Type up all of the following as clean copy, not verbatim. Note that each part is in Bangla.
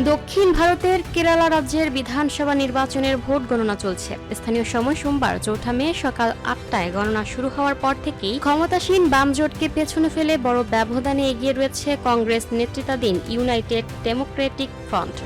দক্ষিণ ভারতের কেরালা রাজ্যের বিধানসভা নির্বাচনের ভোট গণনা চলছে। স্থানীয় সময় সোমবার ৪ মে সকাল ৮টায় গণনা শুরু হওয়ার পর থেকেই ক্ষমতাসীন বাম জোটকে পেছনে ফেলে বড় ব্যবধানে এগিয়ে রয়েছে কংগ্রেস নেতৃত্বাধীন ইউনাইটেড ডেমোক্রেটিক ফ্রন্ট।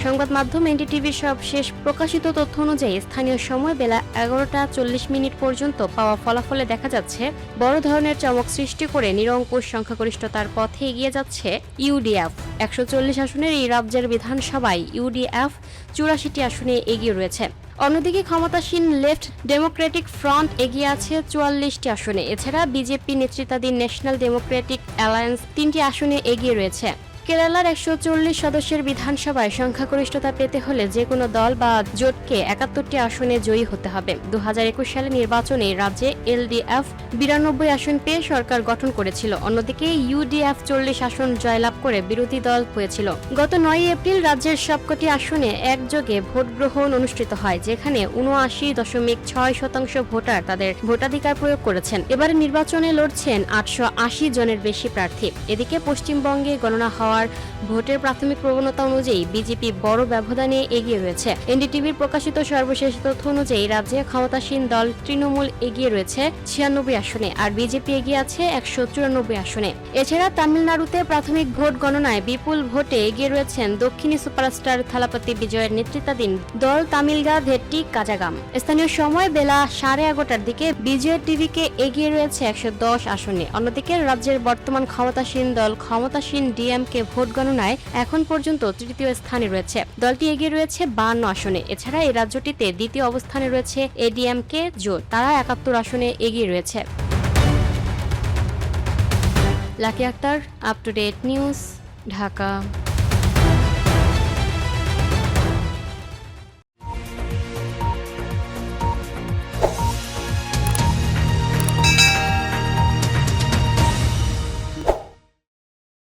সংবাদ মাধ্যম এনডিটিভির সবশেষ প্রকাশিত তথ্য অনুযায়ী স্থানীয় সময় বেলা ১১টা ৪০ মিনিট পর্যন্ত পাওয়া ফলাফলে দেখা যাচ্ছে বড় ধরনের চমক সৃষ্টি করে নিরঙ্কুশ সংখ্যাগরিষ্ঠতার পথে এগিয়ে যাচ্ছে ইউডিএফ। ১৪০ আসনের এই রাজ্যের বিধানসভায় ইউডিএফ ৮৪টি আসনে এগিয়ে রয়েছে। অন্যদিকে ক্ষমতাসীন লেফট ডেমোক্রেটিক ফ্রন্ট এগিয়ে আছে ৪৪টি আসনে। এছাড়া বিজেপি নেতৃত্বাধীন ন্যাশনাল ডেমোক্রেটিক অ্যালায়েন্স ৩টি আসনে এগিয়ে রয়েছে। কেরালার ১৪০ সদস্যের বিধানসভায় সংখ্যাগরিষ্ঠতা পেতে হলে যে কোনো দল বা জোটকে ৭১টি আসনে জয়ী হতে হবে। ২০২১ সালে নির্বাচনে রাজ্যে এলডিএফ ৯২ আসন পেয়ে সরকার গঠন করেছিল। অন্যদিকে ইউডিএফ ৪০ আসন জয়লাভ করে বিরোধী দল হয়েছিল। গত ৯ এপ্রিল রাজ্যের সবকটি আসনে একযোগে ভোট গ্রহণ অনুষ্ঠিত হয়, যেখানে ৭৯.৬% ভোটার তাদের ভোটাধিকার প্রয়োগ করেছেন। এবারে নির্বাচনে লড়ছেন ৮৮০ জনের বেশি প্রার্থী। এদিকে পশ্চিমবঙ্গে গণনা হওয়া ভোটের প্রাথমিক প্রবণতা অনুযায়ী বিজেপি বড় ব্যবধানে এগিয়ে রয়েছে। এনডিটিভির প্রকাশিত সর্বশেষ তথ্য অনুযায়ী রাজ্যে ক্ষমতাসীন দল তৃণমূল এগিয়ে রয়েছে ৯৬ আসনে, আর বিজেপি এগিয়ে আছে ১৯৪ আসনে। এছাড়া তামিলনাড়ুতে প্রাথমিক ভোট গণনায় বিপুল ভোটে এগিয়ে রয়েছেন দক্ষিণী সুপারস্টার থালাপতি বিজয়ের নেতৃত্বাধীন দল তামিলগা ভেট্টি কাজাগাম। স্থানীয় সময় বেলা ১১:৩০টার দিকে বিজয় টিভিকে এগিয়ে রয়েছে ১১০ আসনে। অন্যদিকে রাজ্যের বর্তমান ক্ষমতাসীন দল ক্ষমতাসীন ডিএমকে ভোট গণনায় এখন পর্যন্ত তৃতীয় স্থানে রয়েছে। দলটি এগিয়ে রয়েছে ৫২ আসনে। এছাড়া এই রাজ্যটিতে দ্বিতীয় অবস্থানে রয়েছে এডিএমকে জোট, তারা ৭১ আসনে এগিয়ে রয়েছে। Lucky Akter, up to date news, Dhaka.